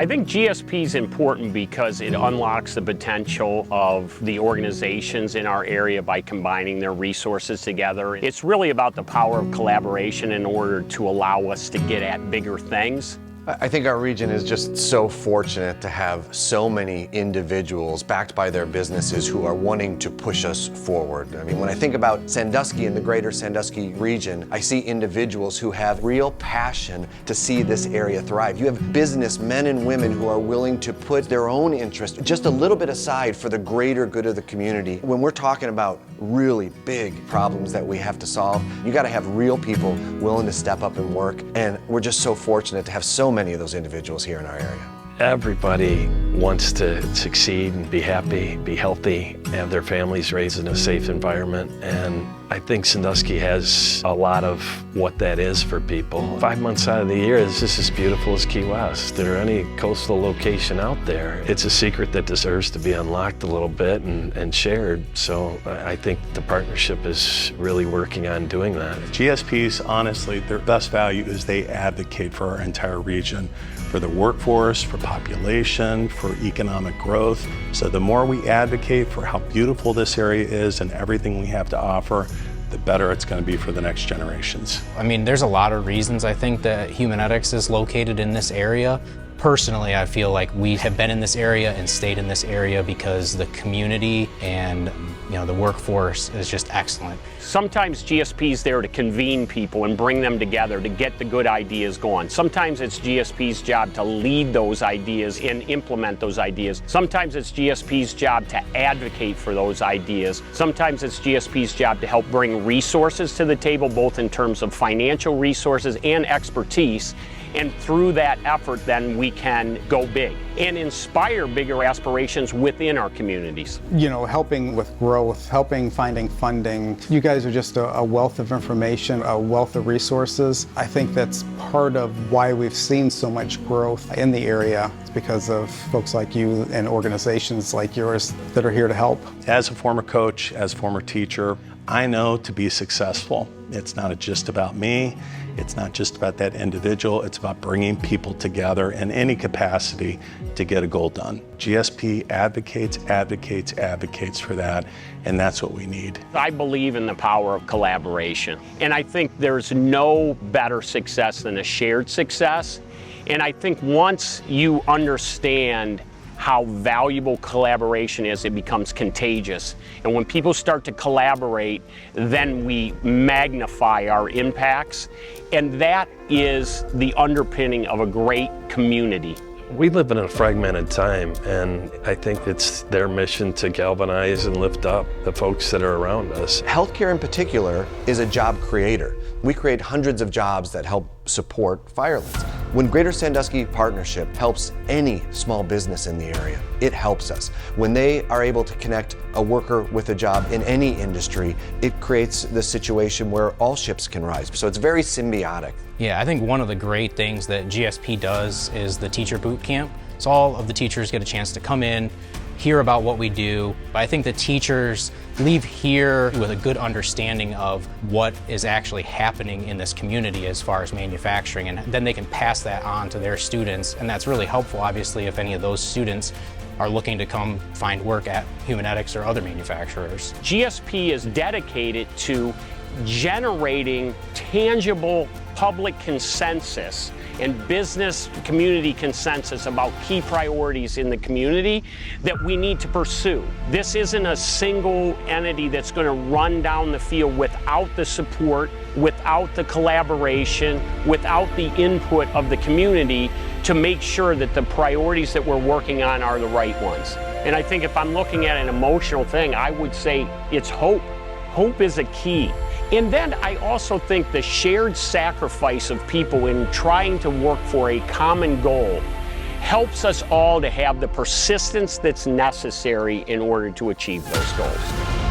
I think GSP is important because it unlocks the potential of the organizations in our area by combining their resources together. It's really about the power of collaboration in order to allow us to get at bigger things. I think our region is just so fortunate to have so many individuals backed by their businesses who are wanting to push us forward. I mean, when I think about Sandusky and the Greater Sandusky region, I see individuals who have real passion to see this area thrive. You have businessmen and women who are willing to put their own interest just a little bit aside for the greater good of the community. When we're talking about really big problems that we have to solve, you got to have real people willing to step up and work, and we're just so fortunate to have so many of those individuals here in our area. Everybody wants to succeed and be happy, be healthy, have their families raised in a safe environment, and I think Sandusky has a lot of what that is for people. 5 months out of the year, it's just as beautiful as Key West or any coastal location out there. It's a secret that deserves to be unlocked a little bit and shared, so I think the partnership is really working on doing that. GSPs, honestly, their best value is they advocate for our entire region, for the workforce, for population, for economic growth. So the more we advocate for how beautiful this area is and everything we have to offer, the better it's going to be for the next generations. I mean, there's a lot of reasons I think that Humanetics is located in this area. Personally, I feel like we have been in this area and stayed in this area because the community and the workforce is just excellent. Sometimes GSP is there to convene people and bring them together to get the good ideas going. Sometimes it's GSP's job to lead those ideas and implement those ideas. Sometimes it's GSP's job to advocate for those ideas. Sometimes it's GSP's job to help bring resources to the table, both in terms of financial resources and expertise. And through that effort, then we can go big and inspire bigger aspirations within our communities. Helping with growth, helping finding funding. You guys are just a wealth of information, a wealth of resources. I think that's part of why we've seen so much growth in the area. It's because of folks like you and organizations like yours that are here to help. As a former coach, as a former teacher, I know to be successful, it's not just about me. It's not just about that individual, it's about bringing people together in any capacity to get a goal done. GSP advocates for that, and that's what we need. I believe in the power of collaboration, and I think there's no better success than a shared success. And I think once you understand how valuable collaboration is, it becomes contagious. And when people start to collaborate, then we magnify our impacts. And that is the underpinning of a great community. We live in a fragmented time, and I think it's their mission to galvanize and lift up the folks that are around us. Healthcare in particular is a job creator. We create hundreds of jobs that help support Firelands. When Greater Sandusky Partnership helps any small business in the area, it helps us. When they are able to connect a worker with a job in any industry, it creates the situation where all ships can rise. So it's very symbiotic. Yeah, I think one of the great things that GSP does is the teacher boot camp. So all of the teachers get a chance to come in, hear about what we do. But I think the teachers leave here with a good understanding of what is actually happening in this community as far as manufacturing, and then they can pass that on to their students, and that's really helpful, obviously, if any of those students are looking to come find work at Humanetics or other manufacturers. GSP is dedicated to generating tangible public consensus and business community consensus about key priorities in the community that we need to pursue. This isn't a single entity that's going to run down the field without the support, without the collaboration, without the input of the community to make sure that the priorities that we're working on are the right ones. And I think if I'm looking at an emotional thing, I would say it's hope. Hope is a key. And then I also think the shared sacrifice of people in trying to work for a common goal helps us all to have the persistence that's necessary in order to achieve those goals.